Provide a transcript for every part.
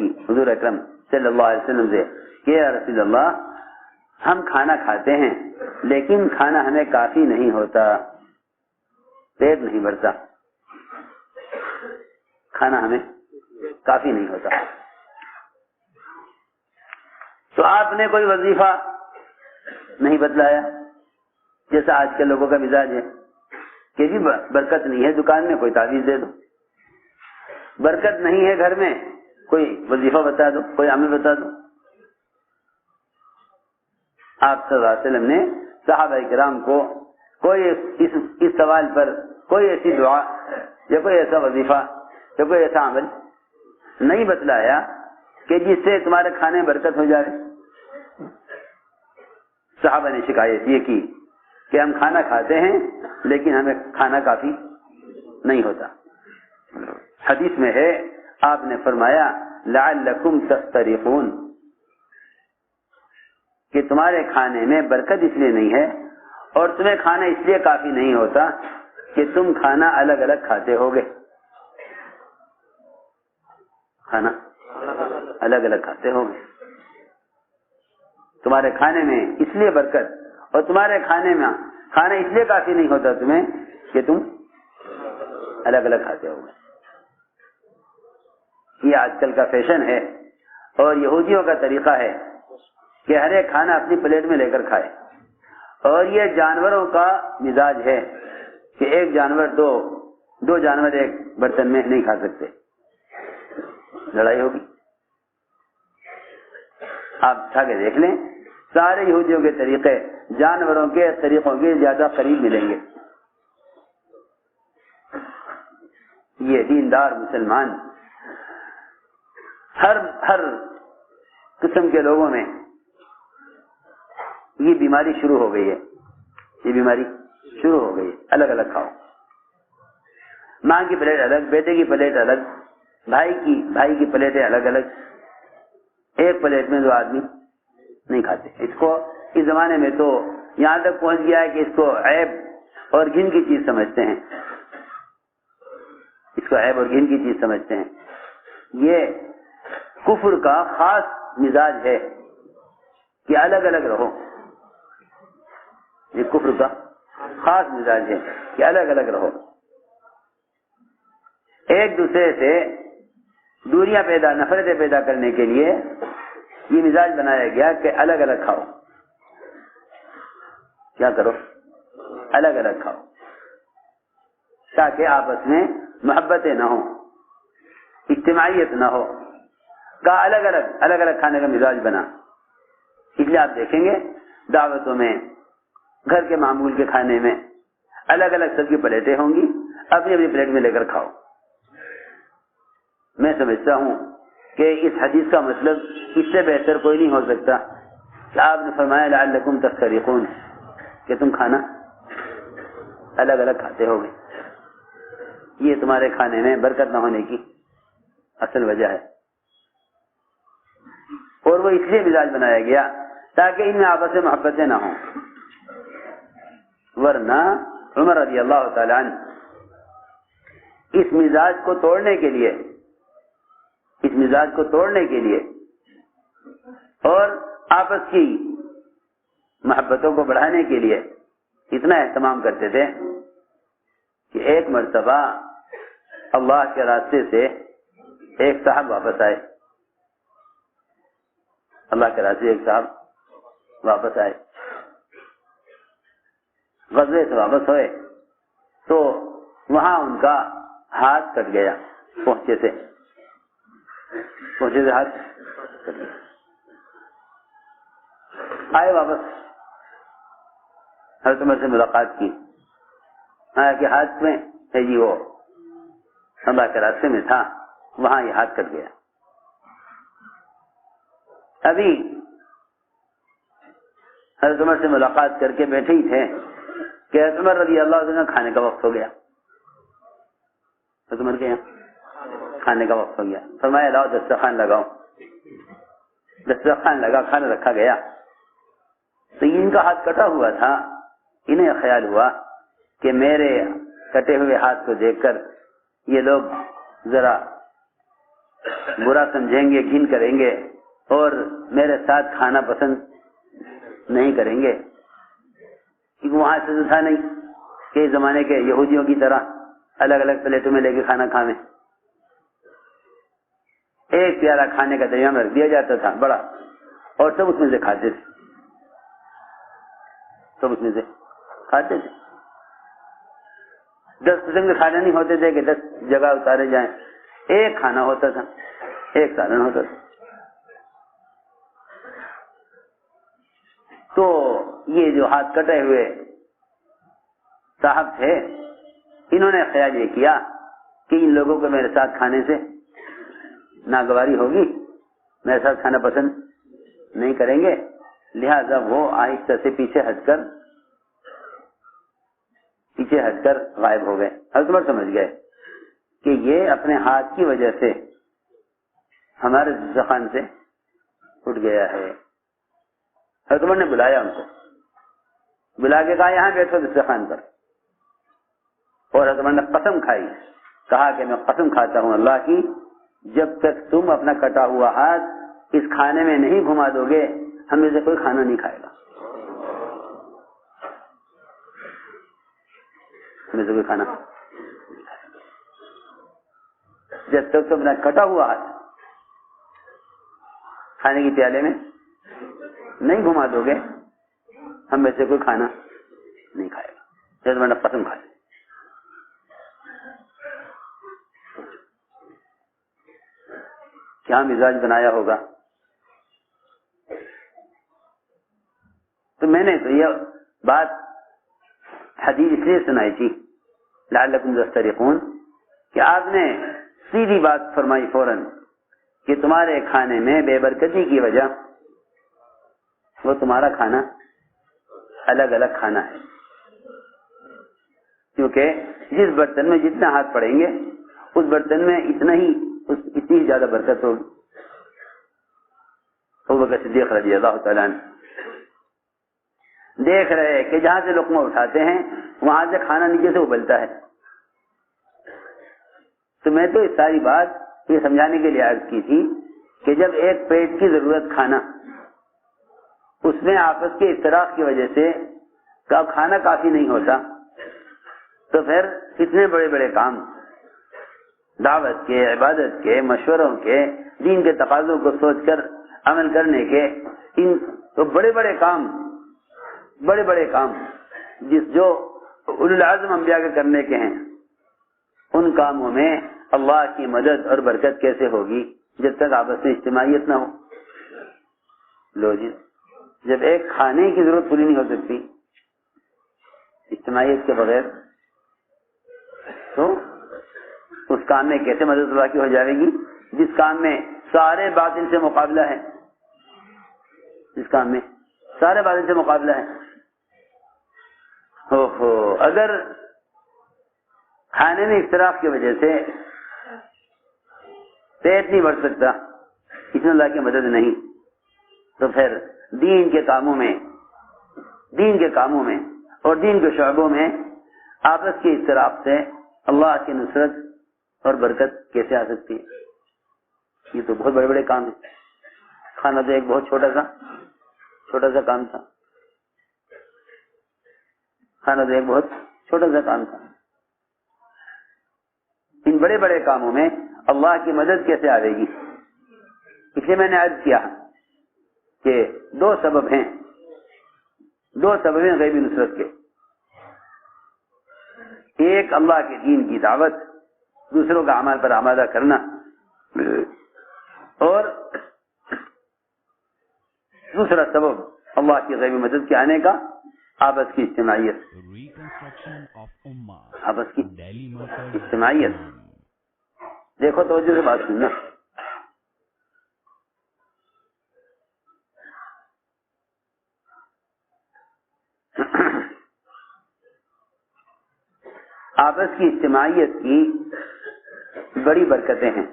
کی حضور اکرم صلی اللہ علیہ وسلم سے کہ یا رسول اللہ ہم کھانا کھاتے ہیں لیکن کھانا ہمیں کافی نہیں ہوتا، پیٹ نہیں بھرتا، کھانا ہمیں کافی نہیں ہوتا. تو آپ نے کوئی وظیفہ نہیں بتلایا، جیسا آج کے لوگوں کا مزاج ہے کہ جی برکت نہیں ہے دکان میں، کوئی تعویذ دے دو، برکت نہیں ہے گھر میں، کوئی وظیفہ بتا دو، کوئی عمل بتا دو. آپ صلی اللہ علیہ وسلم نے صحابہ کرام کو کوئی اس سوال پر کوئی ایسی دعا یا کوئی ایسا وظیفہ یا کوئی ایسا عمل نہیں بتلایا کہ جس سے تمہارے کھانے میں برکت ہو جائے. صحابہ نے شکایت یہ کی کہ ہم کھانا کھاتے ہیں لیکن ہمیں کھانا کافی نہیں ہوتا. حدیث میں ہے آپ نے فرمایا لعلکم تسترخون کہ تمہارے کھانے میں برکت اس لیے نہیں ہے اور تمہیں کھانا اس لیے کافی نہیں ہوتا کہ تم کھانا الگ الگ کھاتے ہوگے، کھانا الگ الگ کھاتے ہوگے. تمہارے کھانے میں اس لیے برکت اور تمہارے کھانے میں کھانا اس لیے کافی نہیں ہوتا تمہیں کہ تم الگ الگ کھاتے ہوگے. یہ آج کل کا فیشن ہے اور یہودیوں کا طریقہ ہے کہ ہر ایک کھانا اپنی پلیٹ میں لے کر کھائے، اور یہ جانوروں کا مزاج ہے کہ ایک جانور دو جانور ایک برتن میں نہیں کھا سکتے، لڑائی ہوگی. آپ اٹھا کے دیکھ لیں سارے یہودیوں کے طریقے جانوروں کے طریقوں کے زیادہ قریب ملیں گے. یہ دیندار مسلمان ہر قسم کے لوگوں میں یہ بیماری شروع ہو گئی ہے، یہ بیماری شروع ہو گئی ہے. الگ الگ کھاؤ، ماں کی پلیٹ الگ، بیٹے کی پلیٹ الگ، بھائی کی پلیٹیں الگ الگ، ایک پلیٹ میں دو آدمی نہیں کھاتے. اس کو اس زمانے میں تو یہاں تک پہنچ گیا ہے کہ اس کو عیب اور گھن کی چیز سمجھتے ہیں، اس کو عیب اور گھن کی چیز سمجھتے ہیں. یہ کفر کا خاص مزاج ہے کہ الگ الگ رہو، یہ کفر کا خاص مزاج ہے کہ الگ الگ رہو. ایک دوسرے سے دوریاں نفرتیں پیدا کرنے کے لیے یہ مزاج بنایا گیا کہ الگ الگ کھاؤ. کیا کرو؟ الگ الگ کھاؤ تاکہ آپس میں محبتیں نہ ہو، اجتماعیت نہ ہو. کا الگ الگ کھانے کا مزاج بنا. اس لیے آپ دیکھیں گے دعوتوں میں، گھر کے معمول کے کھانے میں الگ الگ سب کی پلیٹیں ہوں گی، اپنی اپنی پلیٹ میں لے کر کھاؤ. میں سمجھتا ہوں کہ اس حدیث کا مطلب اس سے بہتر کوئی نہیں ہو سکتا کہ آپ نے فرمایا لعلکم تسترخون کہ تم کھانا الگ الگ کھاتے ہوگے. یہ تمہارے کھانے میں برکت نہ ہونے کی اصل وجہ ہے، اور وہ اس لیے مزاج بنایا گیا تاکہ ان میں آپس میں محبتیں نہ ہوں. ورنہ عمر رضی اللہ تعالی عنہ اس مزاج کو توڑنے کے لیے اور آپس کی محبتوں کو بڑھانے کے لیے اتنا اہتمام کرتے تھے کہ ایک مرتبہ اللہ کے راستے سے ایک صاحب واپس آئے، اللہ کے راستے ایک صاحب واپس آئے، غزوے سے واپس ہوئے تو وہاں ان کا ہاتھ کٹ گیا، پہنچے سے ہاتھ کٹ گیا. آئے واپس، حضرت عمر سے ملاقات کی، آیا کہ ہاتھ میں ہے جی وہ اللہ کے راستے میں تھا، وہاں یہ ہاتھ کٹ گیا. ابھی حضرت عمر سے ملاقات کر کے بیٹھے ہی تھے کہ حضرت عمر رضی اللہ عنہ کھانے کا وقت ہو گیا. حضرت عمر کے یہاں کھانے کا وقت ہو گیا. فرمایا لاؤ دسترخوان لگاؤ. دسترخوان لگا، کھانا رکھا گیا. تو ان کا ہاتھ کٹا ہوا تھا، انہیں خیال ہوا کہ میرے کٹے ہوئے ہاتھ کو دیکھ کر یہ لوگ ذرا برا سمجھیں گے، گھن کریں گے اور میرے ساتھ کھانا پسند نہیں کریں گے، کیونکہ وہاں سے تھا نہیں کہ اس زمانے کے یہودیوں کی طرح الگ الگ پلیٹوں میں لے کے کھانا کھاویں. ایک پیالہ کھانے کا درمیان میں رکھ دیا جاتا تھا بڑا، اور سب اس میں سے کھاتے تھے، سب اس میں سے کھاتے تھے. 10 قسم کے کھانے نہیں ہوتے تھے کہ 10 جگہ اتارے جائیں، ایک کھانا ہوتا تھا، ایک سالن ہوتا تھا. تو یہ جو ہاتھ کٹے ہوئے صاحب تھے، انہوں نے خیال یہ کیا کہ ان لوگوں کو میرے ساتھ کھانے سے ناگواری ہوگی، میرے ساتھ کھانا پسند نہیں کریں گے، لہذا وہ آہستہ سے پیچھے ہٹ کر غائب ہو گئے. حضرت عمر سمجھ گئے کہ یہ اپنے ہاتھ کی وجہ سے ہمارے دسترخوان سے اٹھ گیا ہے. حضرت عمر نے بلایا ان کو، بلا کے کہا یہاں بیٹھو دسترخوان پر. اور حضرت عمر نے قسم کھائی، کہا کہ میں قسم کھاتا ہوں اللہ کی، جب تک تم اپنا کٹا ہوا ہاتھ اس کھانے میں نہیں گھما دو گے ہم میں سے کوئی کھانا نہیں کھائے گا، ہم میں سے کوئی کھانا جب تک تم اپنا کٹا ہوا ہاتھ کھانے کی پیالے میں نہیں گھما دو گے ہم میں سے کوئی کھانا نہیں کھائے گا. جب میں نے قسم کھا لی. کیا مزاج بنایا ہوگا. تو میں نے تو یہ بات حدیث اس لیے سنائی تھی لعلکم تسترقون کہ آپ نے سیدھی بات فرمائی فوراً کہ تمہارے کھانے میں بے برکتی کی وجہ وہ تمہارا کھانا الگ الگ کھانا ہے، کیونکہ جس برتن میں جتنا ہاتھ پڑیں گے اس برتن میں اتنی ہی زیادہ برکت ہوگی. ابوبکر صدیق رضی اللہ تعالیٰ عنہ دیکھ رہے کہ جہاں سے لقمہ اٹھاتے ہیں وہاں سے کھانا نیچے سے ابلتا ہے. تو میں تو اس ساری بات یہ سمجھانے کے لیے عرض کی تھی کہ جب ایک پیٹ کی ضرورت کھانا، اس میں آپس کے اختلاف کی وجہ سے کھانا کافی نہیں ہوتا، تو پھر اتنے بڑے بڑے کام دعوت کے، عبادت کے، مشوروں کے، دین کے تقاضوں کو سوچ کر عمل کرنے کے، ان تو بڑے بڑے کام جو اولو العزم انبیاء کے کرنے کے ہیں، ان کاموں میں اللہ کی مدد اور برکت کیسے ہوگی جب تک آپس میں اجتماعیت نہ ہو. لو جی، جب ایک کھانے کی ضرورت پوری نہیں ہو سکتی اجتماعیت کے بغیر، تو اس کام میں کیسے مدد اللہ کی ہو جائے گی جس کام میں سارے باطل سے مقابلہ ہے، اگر کھانے میں اختلاف کی وجہ سے پیٹ نہیں بڑھ سکتا، اس میں اللہ کی مدد نہیں، تو پھر دین کے کاموں میں اور دین کے شعبوں میں آپس کے اختلاف سے اللہ کی نصرت اور برکت کیسے آ سکتی ہے. یہ تو بہت بڑے بڑے کام ہیں. کھانا تو ایک بہت چھوٹا سا کام تھا، ان بڑے بڑے کاموں میں اللہ کی مدد کیسے آئے گی. اس لیے میں نے عرض کیا کہ دو سبب ہیں غیبی نصرت کے. ایک اللہ کے دین کی دعوت، دوسروں کا اعمال پر آمادہ کرنا، اور دوسرا سبب اللہ کی غیبی مدد کے آنے کا آپس کی اجتماعیت. دیکھو توجہ سے بات سننا. آپس کی اجتماعیت کی بڑی برکتیں ہیں،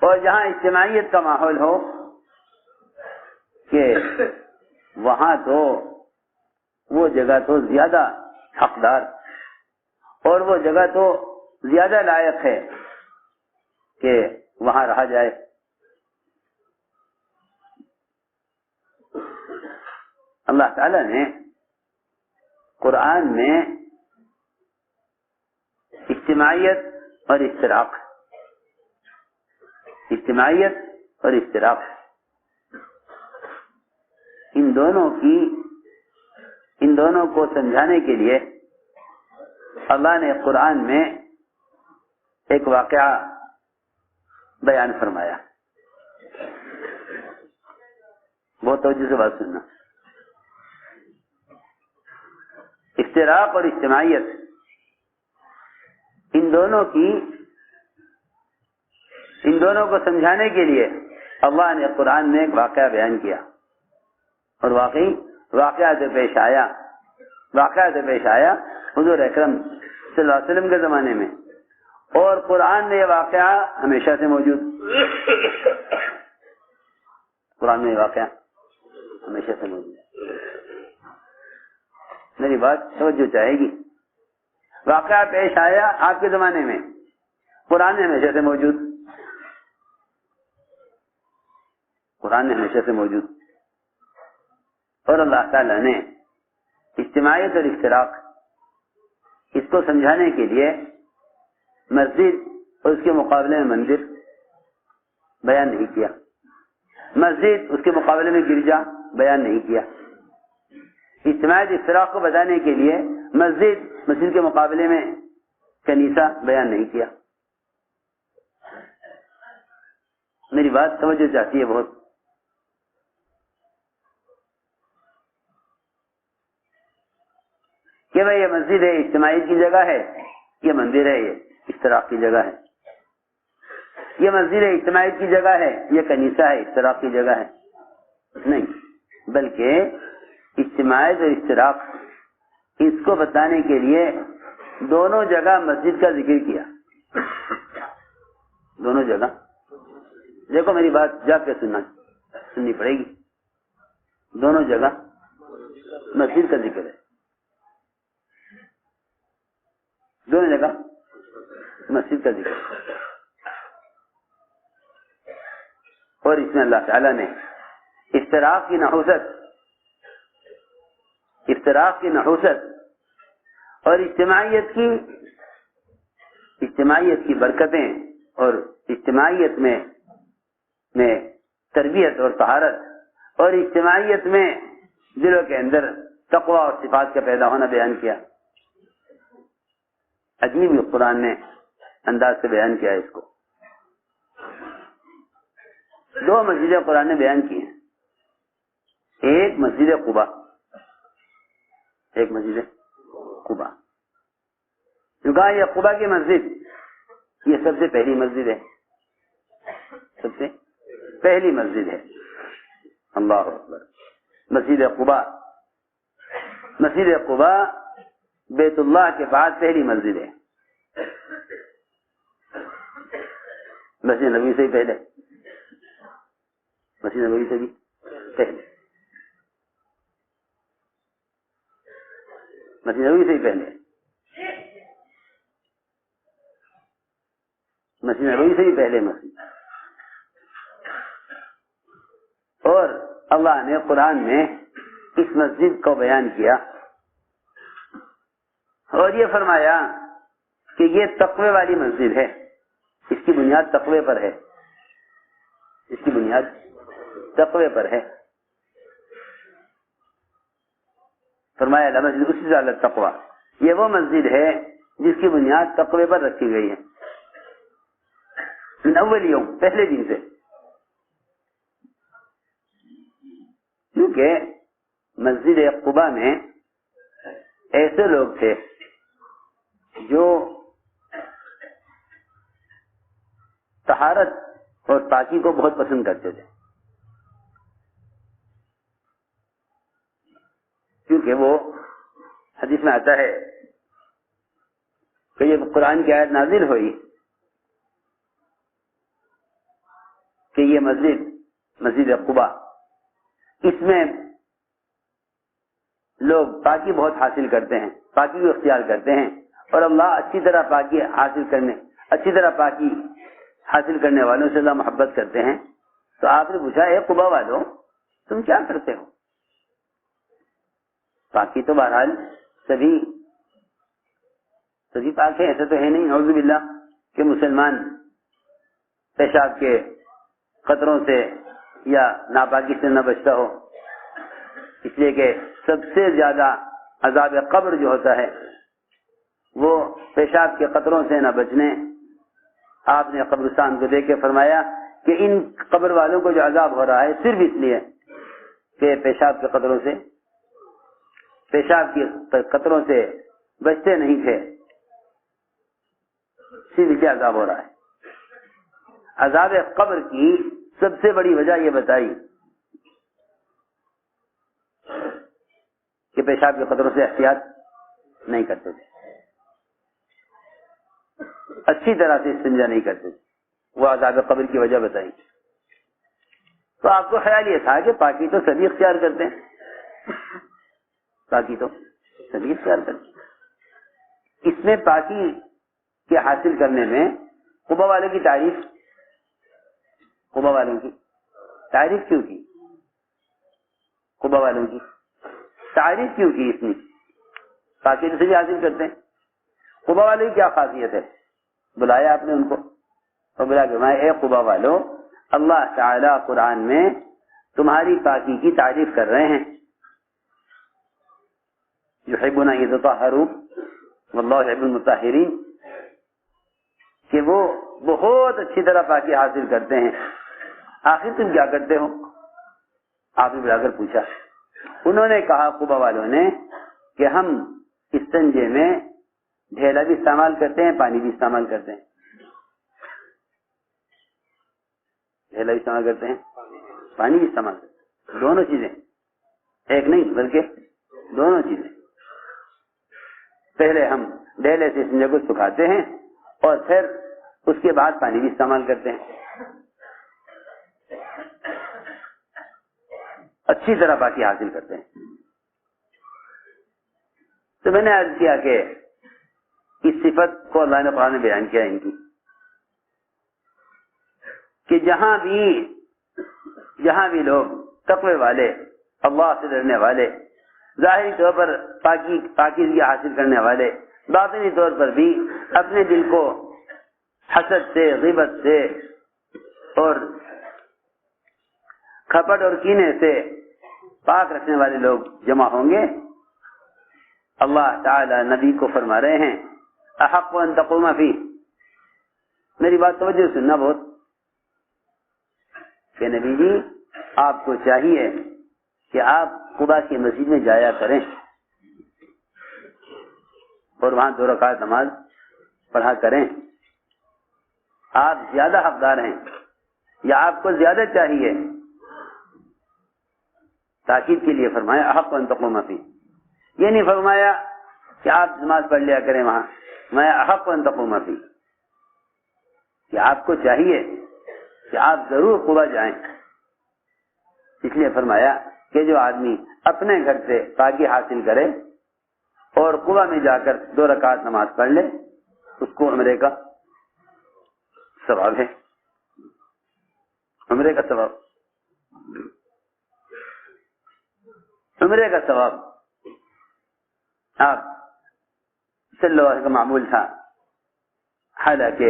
اور جہاں اجتماعیت کا ماحول ہو کہ وہاں تو وہ جگہ تو زیادہ حقدار اور وہ جگہ تو زیادہ لائق ہے کہ وہاں رہا جائے. اللہ تعالی نے قرآن میں اجتماعیت اور اشتراک ان دونوں کو سمجھانے کے لیے اللہ نے قرآن میں ایک واقعہ بیان فرمایا. بہت توجہ سے بات سننا. اشتراک اور اجتماعیت ان دونوں کو سمجھانے کے لیے اللہ نے قرآن میں ایک واقعہ بیان کیا. اور واقعی واقعہ سے پیش آیا حضور اکرم صلی اللہ علیہ وسلم کے زمانے میں. اور قرآن میں یہ واقعہ ہمیشہ سے موجود. میری بات توجہ چاہے گی. واقعہ پیش آیا آپ کے زمانے میں، قرآن میں ہمیشہ سے موجود. اور اللہ تعالیٰ نے اجتماعیت اور اشتراک اس کو سمجھانے کے لیے مسجد اور اس کے مقابلے میں مندر بیان نہیں کیا، مسجد اس کے مقابلے میں گرجا بیان نہیں کیا. اجتماعیت اشتراک کو بتانے کے لیے مسجد کے مقابلے میں کنیسہ بیان نہیں کیا. میری بات توجہ چاہتی ہے بہت. کہ بھائی یہ مسجد ہے، اجتماعیت کی جگہ ہے، یہ مندر ہے، یہ اشتراک کی جگہ ہے. یہ مسجد ہے، اجتماعیت کی جگہ ہے، یہ کنیسہ ہے، اشتراک کی جگہ ہے. نہیں، بلکہ اجتماعیت اور اشتراک اس کو بتانے کے لیے دونوں جگہ مسجد کا ذکر کیا. دونوں جگہ دیکھو، میری بات جا کے سننی پڑے گی. دونوں جگہ مسجد کا ذکر ہے، دونوں جگہ مسجد کا ذکر ہے. اور اس میں اللہ تعالیٰ نے اشتراک کی نحوست اور اجتماعیت کی برکتیں اور اجتماعیت میں تربیت اور طہارت اور اجتماعیت میں دلوں کے اندر تقوی اور صفات کا پیدا ہونا بیان کیا. عجیب قرآن نے انداز سے بیان کیا اس کو. دو مسجدیں قرآن نے بیان کی ہیں. ایک مسجد قباء، جو کہا یہ قباء کی مسجد یہ سب سے پہلی مسجد ہے. اللہ اکبر. مسجد قباء بیت اللہ کے بعد پہلی مسجد ہے. مسجد نبوی سے بھی پہلے مسجد. اور اللہ نے قرآن میں اس مسجد کو بیان کیا اور یہ فرمایا کہ یہ تقوی والی مسجد ہے. اس کی بنیاد تقوی پر ہے. فرمایا لمسجد اسست علی التقوی، یہ وہ مسجد ہے جس کی بنیاد تقوی پر رکھی گئی ہے. من اول یوم، پہلے دن سے. کیونکہ مسجد قباء میں ایسے لوگ تھے جو طہارت اور پاکی کو بہت پسند کرتے تھے. کیونکہ وہ حدیث میں آتا ہے کہ جب قرآن کی آیت نازل ہوئی کہ یہ مسجد قباء، اس میں لوگ پاکی بہت حاصل کرتے ہیں، پاکی کو اختیار کرتے ہیں اور اللہ اچھی طرح پاکی حاصل کرنے والوں سے اللہ محبت کرتے ہیں. تو آپ نے پوچھا اے قبا والوں تم کیا کرتے ہو؟ پاکی تو بہرحال سبھی پاک ہیں، ایسا تو ہے نہیں نعوذ باللہ کہ مسلمان پیشاب کے قطروں سے یا ناپاکی سے نہ بچتا ہو. اس لیے کہ سب سے زیادہ عذاب قبر جو ہوتا ہے وہ پیشاب کے قطروں سے نہ بچنے. آپ نے قبرستان کو دیکھ کے فرمایا کہ ان قبر والوں کو جو عذاب ہو رہا ہے صرف اس لیے کہ پیشاب کے قطروں سے بچتے نہیں تھے، صرف اس لیے عذاب ہو رہا ہے. عذاب قبر کی سب سے بڑی وجہ یہ بتائی کہ پیشاب کے قطروں سے احتیاط نہیں کرتے تھے، اچھی طرح سے استنجا نہیں کرتے تھے، وہ عذاب قبر کی وجہ بتائی. تو آپ کو خیال یہ تھا کہ پاکی تو سبھی اختیار کرتے ہیں، اس میں پاکی کے حاصل کرنے میں قبا والوں کی تعریف کیوں کی؟ قبا والوں کی تعریف کیوں کی؟ اس نے پاکی تو سبھی حاصل کرتے ہیں، قبا والوں کی کیا خاصیت ہے؟ بلایا آپ نے ان کو اور بلا کے اے قبا والو، اللہ تعالی قرآن میں تمہاری پاکی کی تعریف کر رہے ہیں. یحبون ان یتطہروا واللہ یحب المطہرین، کہ وہ بہت اچھی طرح پاکی حاصل کرتے ہیں. آخر تم کیا کرتے ہو؟ آپ نے بلا کر پوچھا. انہوں نے کہا قبا والوں نے کہ ہم استنجے میں ڈھیلا بھی استعمال کرتے ہیں، پانی بھی استعمال کرتے ہیں. ڈھیلا بھی استعمال کرتے ہیں، پانی بھی استعمال کرتے ہیں، دونوں چیزیں، ایک نہیں بلکہ دونوں چیزیں. پہلے ہم ڈھیلے سے استنجے کو سکھاتے ہیں اور پھر اس کے بعد پانی بھی استعمال کرتے ہیں. اچھی طرح پاکی حاصل کرتے ہیں. تو میں نے عرض کیا کہ اس صفت کو اللہ نے قرآن میں بیان کیا ان کی، کہ جہاں بھی لوگ تقوی والے، اللہ سے ڈرنے والے، ظاہری طور پر پاکیزگی حاصل کرنے والے، باطنی طور پر بھی اپنے دل کو حسد سے، غیبت سے اور کھپٹ اور کینے سے پاک رکھنے والے لوگ جمع ہوں گے، اللہ تعالی نبی کو فرما رہے ہیں احق ان تقوم فیہ. میری بات توجہ سننا بہت، کہ نبی جی آپ کو چاہیے کہ آپ قبا کی مسجد میں جایا کریں اور وہاں 2 رکعت نماز پڑھا کریں. آپ زیادہ حقدار ہیں یا آپ کو زیادہ چاہیے؟ تاکید کے لیے فرمایا احق ان تقوم فیہ. یہ نہیں فرمایا کہ آپ نماز پڑھ لیا کریں وہاں، میں احق ان تقوم فیہ، کہ آپ کو چاہیے کہ آپ ضرور قبا جائیں. اس لیے فرمایا کہ جو آدمی اپنے گھر سے پاکی حاصل کرے اور قبا میں جا کر 2 رکعت نماز پڑھ لے، اس کو عمرے کا ثواب ہے. عمرے کا ثواب آپ صلی اللہ علیہ وسلم کا معمول تھا. حالانکہ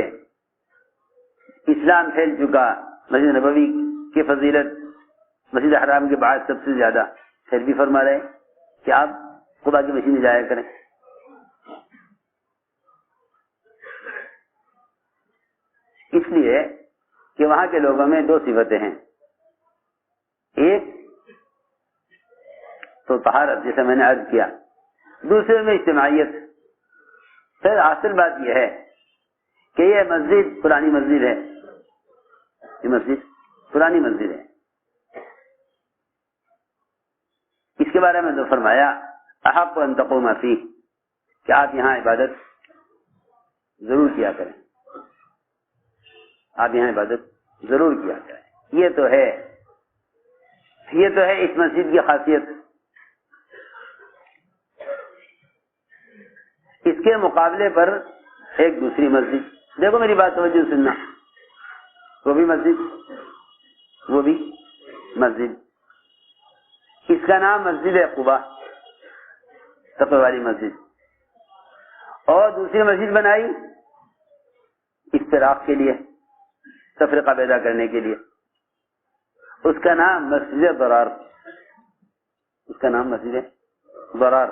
اسلام پھیل چکا، مسجد نبوی کی فضیلت مسجد حرام کے بعد سب سے زیادہ، پھر بھی فرما رہے کہ آپ خدا کی مسجد میں جایا کریں. اس لیے کہ وہاں کے لوگوں میں 2 صفتیں ہیں. ایک تو طہارت، جیسے میں نے عرض کیا، دوسرے میں اجتماعیت. پھر اصل بات یہ ہے کہ یہ مسجد پرانی مسجد ہے، اس کے بارے میں تو فرمایا احق ان تقوم فیہ، کہ آپ یہاں عبادت ضرور کیا کریں، یہ تو ہے اس مسجد کی خاصیت. اس کے مقابلے پر ایک دوسری مسجد، دیکھو میری بات توجہ سننا، وہ بھی مسجد، وہ بھی مسجد، اس کا نام مسجد قباء، تقوی والی مسجد، اور دوسری مسجد بنائی افتراق کے لیے، تفرقہ پیدا کرنے کے لیے، اس کا نام مسجد ضرار، اس کا نام مسجد ضرار،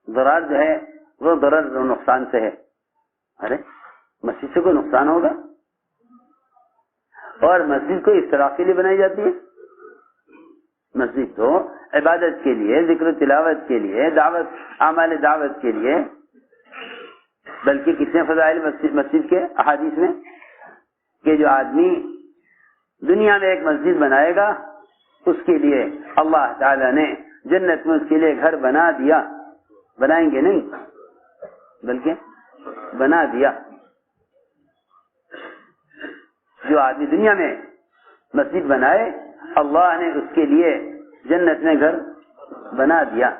ضرار جو ہے وہ ضرر نقصان سے ہے، ارے مسجد سے کوئی نقصان ہوگا؟ اور مسجد کو افتراق کے لیے بنائی جاتی ہے؟ مسجد تو عبادت کے لیے، ذکر و تلاوت کے لیے، دعوت، اعمال دعوت کے لیے، بلکہ کتنے فضائل مسجد کے احادیث میں کہ جو آدمی دنیا میں ایک مسجد بنائے گا اس کے لیے اللہ تعالی نے جنت میں اس کے لیے گھر بنا دیا، بنائیں گے نہیں بلکہ بنا دیا۔ جو آدمی دنیا میں مسجد بنائے اللہ نے اس کے لیے جنت میں گھر بنا دیا۔